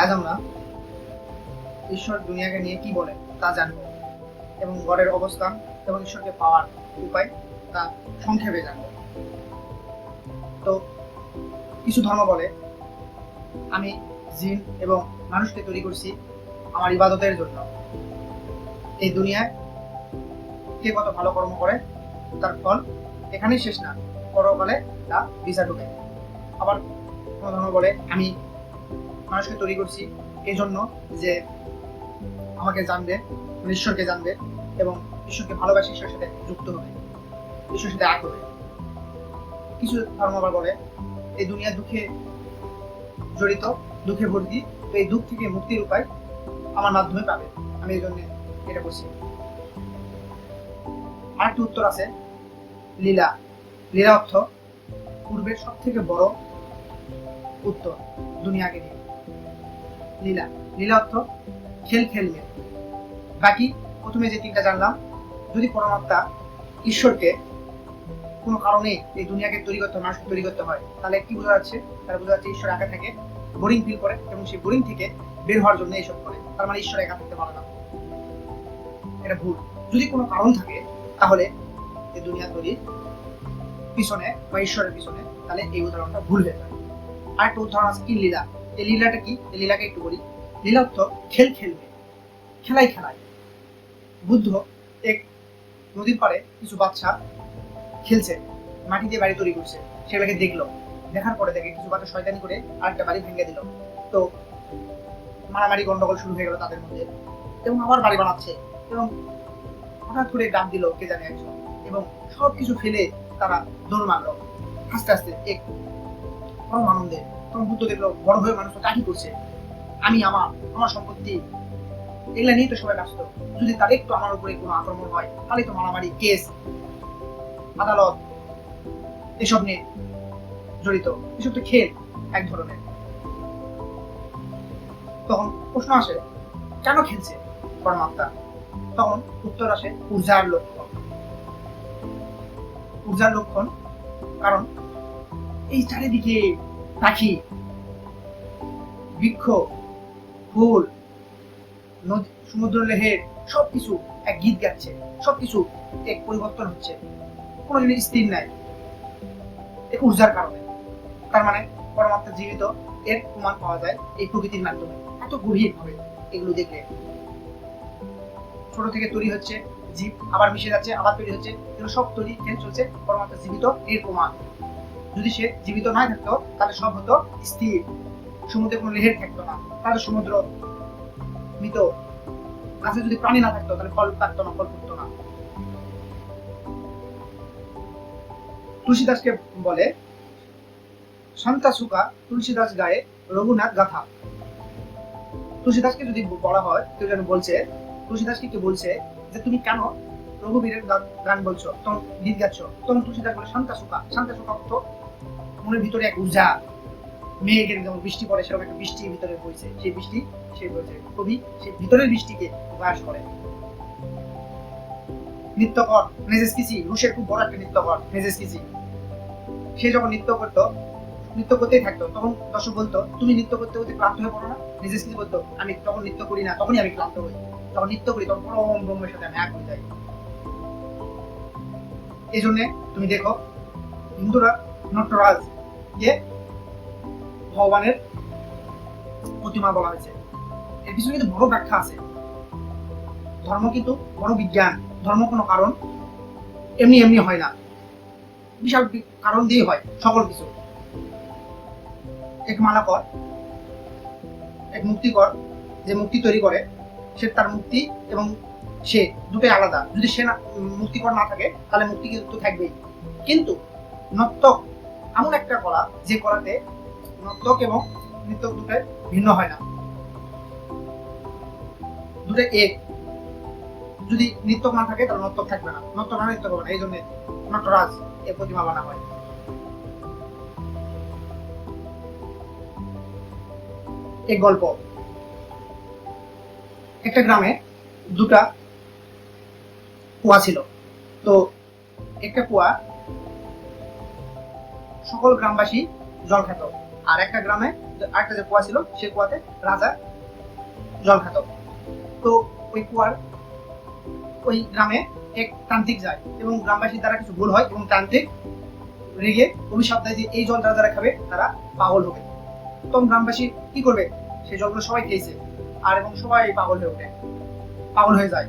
আজ আমরা ঈশ্বর দুনিয়াকে নিয়ে কি বলে তা জানব এবং গডের অবস্থান এবং ঈশ্বরকে পাওয়ার উপায় তা সংক্ষেপে জানব। তো কিছু ধর্ম বলে আমি জিন এবং মানুষকে তৈরি করছি আমার ইবাদতের জন্য। এই দুনিয়ায় কে কত ভালো কর্ম করে তার ফল এখানেই শেষ না, পরকালে তা বিচার ঢুকে। আবার কোনো ধর্ম বলে আমি মানুষকে তৈরি করছি এই জন্য যে আমাকে জানবে, ঈশ্বরকে জানবে এবং ঈশ্বরকে ভালোবাসে, ঈশ্বরের সাথে যুক্ত হবে, ঈশ্বরের সাথে এক হবে। কিছু ধর্ম আবার বলে এই দুনিয়া দুঃখে জড়িত, দুঃখে ভর্তি, তো এই দুঃখ থেকে মুক্তির উপায় আমার মাধ্যমে পাবে, আমি এই জন্য এটা করছি। আরেকটি উত্তর আছে লীলা। লীলা অর্থ পূর্বের সব থেকে বড় উত্তর দুনিয়াকে নিয়ে। লীলা লীলা অর্থ খেল খেলবে। বাকি প্রথমে যে তিনটা জানলাম, যদি পরমাত্মা ঈশ্বরকে কোনো কারণে এই দুনিয়াকে তৈরি করতে হয়, মানুষকে তৈরি করতে হয়, তাহলে কি বোঝা যাচ্ছে? তাহলে বোঝা যাচ্ছে ঈশ্বর একা থাকে, বোরিং ফিল করে এবং সেই বোরিং থেকে বের হওয়ার জন্য এইসব করে। তার মানে ঈশ্বর একা থাকতে পারে না, এটা ভুল। যদি কোনো কারণ থাকে তাহলে এই দুনিয়া তৈরির পিছনে বা ঈশ্বরের পিছনে, তাহলে এই উদাহরণটা ভুল হয়ে যায়। আর একটা উদাহরণ আছে কি লীলা। এই লীলাটা কি? এই লীলাকে একটু বলি। লীলা অর্থ খেল খেলবে, খেলাই খেলায়। বুদ্ধ এক নদীর পাড়ে কিছু বাচ্চা খেলছে, মাটি দিয়ে বাড়ি তৈরি করছে, সেগুলোকে দেখলো। দেখার পরে দেখে কিছু বাচ্চা শয়তানি করে আরেকটা বাড়ি ভেঙে দিল। তো মারামারি গন্ডগোল শুরু হয়ে গেল তাদের মধ্যে, এবং আবার বাড়ি বানাচ্ছে এবং হঠাৎ করে ডাক দিল কে জানে একজন, এবং সবকিছু ফেলে তারা দৌড় মারলো আস্তে আস্তে এক পরম আনন্দে। তখন বুদ্ধ দেখলো বড় হয়ে মানুষ তো কাঠি করছে, আমি আমার আমার সম্পত্তি এগুলা নিয়ে তো সবাই ব্যস্ত, যদি তার একটু আমার উপরে কোনো আক্রমণ হয় তাহলে তো মারামারি, কেস, আদালত এসব নিয়ে জড়িত। এসব তো খেল এক ধরনের। তখন প্রশ্ন আসে কেন খেলছে পরমাত্মা? তখন উত্তর আসে ঊর্জার লক্ষণ। ঊর্জার লক্ষণ কারণ এই চারিদিকে পাখি, বৃক্ষ, ফুল, নদী, সমুদ্র লেহের সবকিছু এক গীত গাচ্ছে, সবকিছু এক পরিবর্তন হচ্ছে, কোনো জিনিস স্থির নাই, এক ঊর্জার কারণে। তার মানে পরমাত্মা জীবিত, এর প্রমাণ পাওয়া যায় এই প্রকৃতির মাধ্যমে। এত গভীর ভাবে এগুলো দেখলে ছোট থেকে তৈরি হচ্ছে জীব, আবার মিশে যাচ্ছে, আবার তৈরি হচ্ছে, এগুলো সব তৈরি চলছে, পরমাত্মা জীবিত এর প্রমাণ। যদি সে জীবিত না থাকতো তাহলে সব হতো স্থির, সমুদ্রে কোনো লেহের থাকতো না, তাহলে সমুদ্র মৃত। গাছে যদি প্রাণী না থাকতো তাহলে ফল থাকতো না, ফল ফুটতো না। তুলসীদাসকে বলে শান্তা সুকা তুলসীদাস গায়ে রঘুনাথ গাথা। তুলসীদাসকে যদি বলা হয়, কেউ যেন বলছে, তুলসীদাসকে কেউ বলছে যে তুমি কেন রঘুবীরের গান বলছো, তখন গীত গাচ্ছ, তখন তুলসীদাস বলে শান্তা সুকা। শান্তা সুকা অর্থ মনের ভিতরে এক ঊর্জা, মেঘের যেমন বৃষ্টি পড়ে সেরকম একটা বৃষ্টির ভিতরে বইছে, সেই বৃষ্টি সে বলছে কবি সেই ভিতরের বৃষ্টিকে প্রকাশ করে। নৃত্যকর নেজেসকিসি, রুশের খুব বড় একটা নৃত্যকর নেজেসকিসি, সে যখন নৃত্য করতেই থাকতো, তখন দর্শক বলতো তুমি নৃত্য করতে করতে ক্লান্ত হয়ে পড়ো না? নেজেসকিসি বলতো আমি তখন নৃত্য করি না, তখনই আমি ক্লান্ত হই, তখন নৃত্য করি, তখন পরম ব্রহ্মের সাথে আমি এক হয়ে যাই। এই জন্য তুমি দেখো হিন্দুরা নটরাজ কে ভগবানের প্রতিমা বলা হয়েছে। এর পিছনে কিন্তু বড় ব্যাখ্যা আছে। ধর্ম কিন্তু বড় বিজ্ঞান। ধর্ম কোনো কারণ এমনি এমনি হয় না, বিশাল কারণ দিয়ে হয় সকল কিছু। এক মালাকর, এক মুক্তিকর, যে মুক্তি তৈরি করে সে তার মুক্তি এবং সে দুটোই আলাদা। যদি সে না মুক্তিকর না থাকে তাহলে মুক্তি কিন্তু থাকবেই। কিন্তু নর্তক এমন একটা কলা যে কলাতে নর্তক এবং নৃত্য দুটোই ভিন্ন হয় না, দুটো এক। যদি নৃত্যক না থাকে তাহলে নর্তক থাকবে না, নর্তক না নৃত্য হবে না। এই জন্য নটরাজ এর প্রতিমা বানা হয়। এক গল্প, একটা গ্রামে দুটা কুয়া ছিল। তো একটা কুয়া সকল গ্রামবাসী জল খেত, আর একটা গ্রামে আরেকটা যে কুয়া ছিল সেই কুয়াতে রাজা জল খেত। তো ওই কুয়ার ওই গ্রামে এক তান্ত্রিক যায় এবং গ্রামবাসীর দ্বারা কিছু ভুল হয় এবং তান্ত্রিক রেগে অভিশাপ দেয় যে এই জল যারা যারা খাবে তারা পাগল হবে। তখন গ্রামবাসী কি করবে, সেই জলগুলো সবাই খেয়েছে আর এবং সবাই পাগল হয়ে ওঠে, পাগল হয়ে যায়।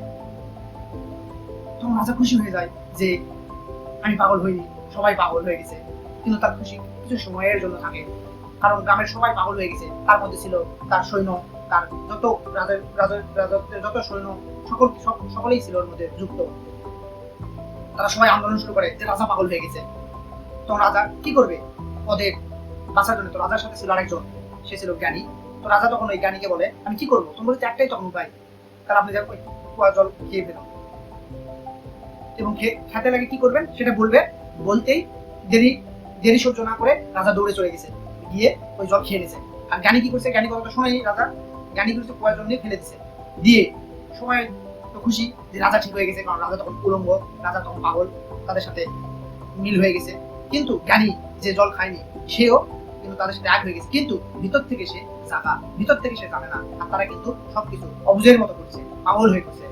তখন রাজা খুশি হয়ে যায় যে আমি পাগল হইনি, সবাই পাগল হয়ে গেছে। কিন্তু তার খুশি কিছু সময়ের জন্য থাকে, কারণ গ্রামের সবাই পাগল হয়ে গেছে। তার মধ্যে ছিল তার সৈন্য, তার যত রাজত্বের যত সৈন্য সকলেই ছিল ওর মধ্যে যুক্ত। তারা সবাই আন্দোলন শুরু করে যে রাজা পাগল হয়ে গেছে। তখন রাজা কি করবে, ওদের বাঁচার জন্য তো রাজার সাথে ছিল আরেকজন, সে ছিল জ্ঞানী। তো রাজা তখন ওই জ্ঞানীকে বলে আমি কি করবো, তোমার বলছে একটাই তখন উপায়, তাহলে আপনি ওই কুয়া জল খেয়ে ফেলুন এবং খেতে লাগে কি করবেন সেটা বলবে। বলতেই দেরি সহ্য না করে রাজা দৌড়ে চলে গেছে, গিয়ে ওই জল খেয়ে নিয়েছে। আর জ্ঞানী কি করছে, জ্ঞানী কথাটা শোনেনি রাজা, জ্ঞানী করছে কুয়া জল নিয়ে ফেলে দিছে, দিয়ে সবাই তো খুশি যে রাজা ঠিক হয়ে গেছে, কারণ রাজা তখন উলঙ্গ, রাজা তখন পাগল, তাদের সাথে মিল হয়ে গেছে। কিন্তু জ্ঞানী যে জল খায়নি সেও কিন্তু তাদের সাথে এক হয়ে গেছে, কিন্তু ভিতর থেকে সে জাগা, ভিতর থেকে সে জানে না। আর তারা কিন্তু সবকিছু অবুঝের মতো করছে, পাগল হয়ে গেছে।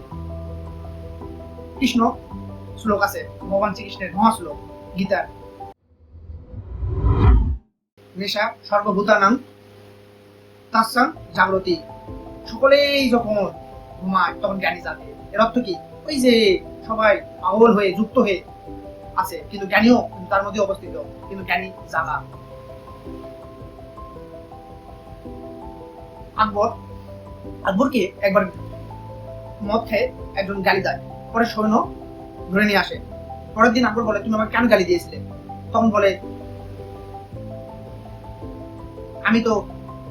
কৃষ্ণ শ্লোক আছে, ভগবান শ্রীকৃষ্ণের মহা শ্লোক গীতার, নেশা সর্বভূতানাং তাসাং জাগ্রতি। সকলেই যখন ঘুমায় তখন জ্ঞানী জাগে। এর অর্থ কি, ওই যে সবাই পাগল হয়ে যুক্ত হয়ে আছে কিন্তু জ্ঞানীও তার মধ্যে অবস্থিত, কিন্তু জ্ঞানী জাগা। আকবরকে একবার মদ খেয়ে একজন গালি দেয়, পরে সৈন্য ধরে নিয়ে আসে। পরের দিন আকবর বলে তুমি আমাকে কেন গালি দিয়েছিলে? তখন বলে আমি তো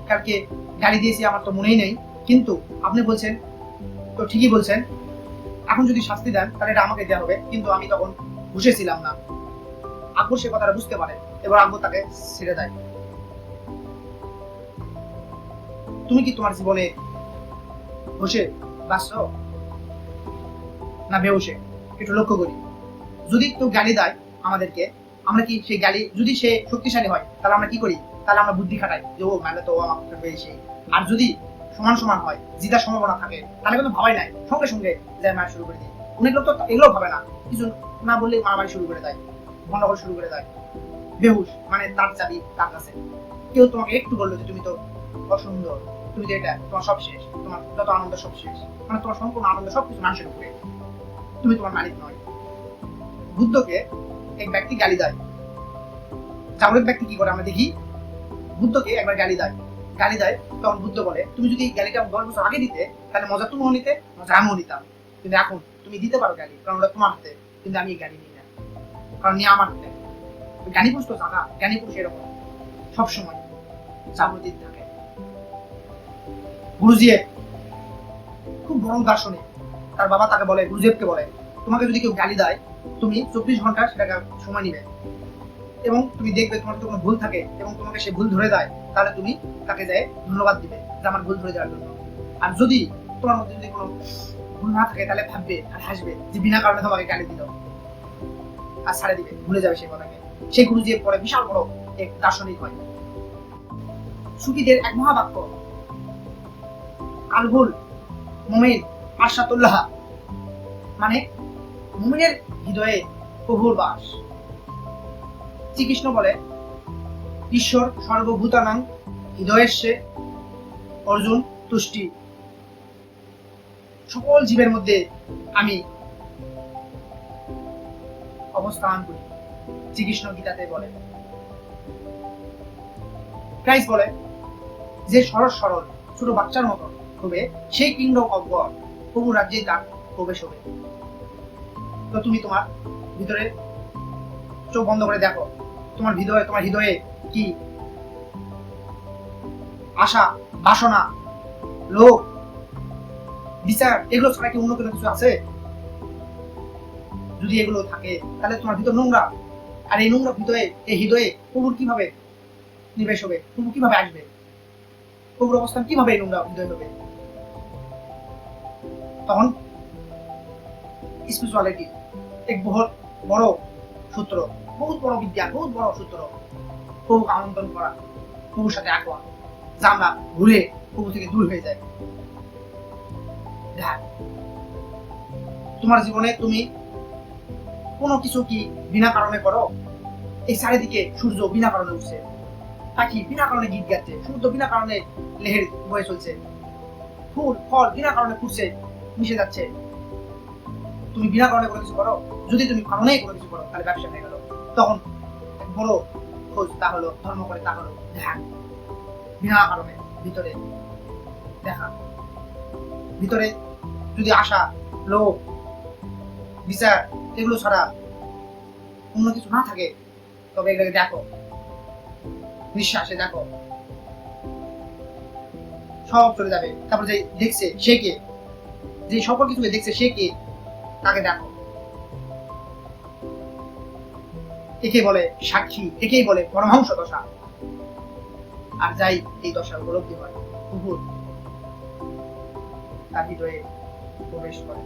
কালকে গালি দিয়েছি, আমার তো মনেই নেই, কিন্তু আপনি বলছেন তো ঠিকই বলছেন, এখন যদি শাস্তি দেন তাহলে এটা আমাকে দেওয়া হবে, কিন্তু আমি তখন বসেছিলাম না। আকবর সে কথাটা বুঝতে পারে, এবার আকবর তাকে ছেড়ে দেয়। তুমি কি তোমার জীবনে বসে বাঁচছ না বেহুশে? একটু লক্ষ্য করি, যদি কেউ গালি দেয় আমাদেরকে, আমরা কি সেই গালি, যদি সে শক্তিশালী হয় তাহলে আমরা কি করি, তাহলে আমরা বুদ্ধি খাটাই যে ও মানে তো আমাকে বেশি। আর যদি সমান সমান হয়, জিতার সম্ভাবনা থাকে, তাহলে কিন্তু ভাবাই নাই, সঙ্গে সঙ্গে যায় মারা শুরু করে দিই। অনেক লোক তো এগুলো ভাবে না, কিছু না বললে মারামারি শুরু করে দেয়, গন্ডগোল শুরু করে দেয়। বেহুশ মানে তার চাবি তার কাছে। কেউ তোমাকে একটু বললো যে তুমি তো অসুন্দর, তুমি যে এটা, তোমার সব শেষ, তোমার যত আনন্দ সব শেষ, মানে তোমার সম্পূর্ণ আনন্দ সবকিছু মানুষের উপরে, তুমি তোমার মালিক নয়। বুদ্ধকে এক ব্যক্তি গালি দেয়, জাগ্রত ব্যক্তি কি করে আমরা দেখি, বুদ্ধকে একবার গালি দেয়, তখন বুদ্ধ বলে তুমি যদি গালিটা 10 বছর আগে দিতে তাহলে মজা তুমিও নিতে, মজা আমিও নিতাম, কিন্তু এখন তুমি দিতে পারো গালি, কারণ ওটা তোমার হাতে, কিন্তু আমি গালি নিই না, কারণ নিয়ে আমার হাতে। জ্ঞানী পুরুষ তো জাগা, জ্ঞানী পুরুষ এরকম সবসময় জাগৃত থাকে। গুরুজিয়েব খুব বড় দার্শনিক, তার বাবা তাকে বলে, গুরুজিয়েবকে বলে তোমাকে যদি কেউ গালি দেয় তুমি 24 ঘন্টা সেটাকে সময় নিবে এবং তুমি দেখবে তোমার যদি কোনো ভুল থাকে এবং তোমাকে সে ভুল ধরে দেয়, তাহলে তুমি তাকে যায় ধন্যবাদ দিবে যে আমার ভুল ধরে দেওয়ার জন্য। আর যদি তোমার মধ্যে যদি কোনো ভুল না থাকে তাহলে ভাববে আর হাসবে যে বিনা কারণে তোমাকে গালি দিল, আর ছাড়ে দিবে, ভুলে যাবে সেই কথাকে। সেই গুরুজির পরে বিশাল বড় এক দার্শনিক হয়। সুফিদের এক মহাবাক্য, আলহুল মুমিন আরশাতুল্লাহ, মানে মুমিনের হৃদয়ে প্রভুর বাস। শ্রীকৃষ্ণ বলে ঈশ্বর সর্বভূতানাং হৃদয়েশ্বরে অর্জুন তুষ্টি, সকল জীবের মধ্যে আমি অবস্থান করি, শ্রীকৃষ্ণ গীতাতে বলে। ক্রাইস্ট বলে যে সরল সরল ছোট বাচ্চার মতো হবে সেই কিংডম অফ গড, প্রভু রাজ্যে তার প্রবেশ হবে। তো তুমি তোমার ভিতরে চোখ বন্ধ করে দেখো, তোমার হৃদয়ে কি আশা, বাসনা, লোভ, বিচার, এগুলো ছাড়া কি অন্য কোনো কিছু আছে? যদি এগুলো থাকে তাহলে তোমার ভিতর নোংরা, আর এই নোংরা ভিতরে, এই হৃদয়ে প্রভুর কিভাবে নিবেশ হবে, প্রভু কিভাবে আসবে, প্রভুর অবস্থান কিভাবে এই নোংরা হৃদয় হবে? তখন স্পিরিচুয়ালিটি এক বহুত বড় সূত্র, বহুত বড় বিজ্ঞান, বহুত বড় সূত্র, প্রভুকে আমন্ত্রণ করা, প্রভুর সাথে আকর্ষণ, যা আমরা ঘুরে প্রভু থেকে দূর হয়ে যাই। দেখ, তোমার জীবনে তুমি কোনো কিছু কি বিনা কারণে করো? এই চারিদিকে সূর্য বিনা কারণে উঠছে, পাখি বিনা কারণে গীত গাচ্ছে, সূর্য বিনা কারণে লেহের বয়ে চলছে, ফুল ফল বিনা কারণে ফুটছে, মিশে যাচ্ছে। তুমি বিনা কারণে কোনো কিছু করো? যদি তুমি কারণেই কোনো কিছু করো, তাহলে ব্যবসা হয়ে গেল। তখন বড় খোঁজ, তা হলো ধর্ম করে, তা হলো ধ্যান। বিনা কারণে ভিতরে দেখা, ভিতরে যদি আশা, লোভ, বিচার এগুলো ছাড়া অন্য কিছু না থাকে, তবে এগুলোকে দেখো, নিঃশ্বাসে দেখো, সব চলে যাবে। তারপর যে দেখছে সে কে, যে সকল কিছুকে দেখছে সে কে, তাকে দেখো। একে বলে সাক্ষী, একেই বলে পরমহংস দশা। আর যাই এই দশা উপলব্ধি হয়, কুকুর তার ভিতরে প্রবেশ করে।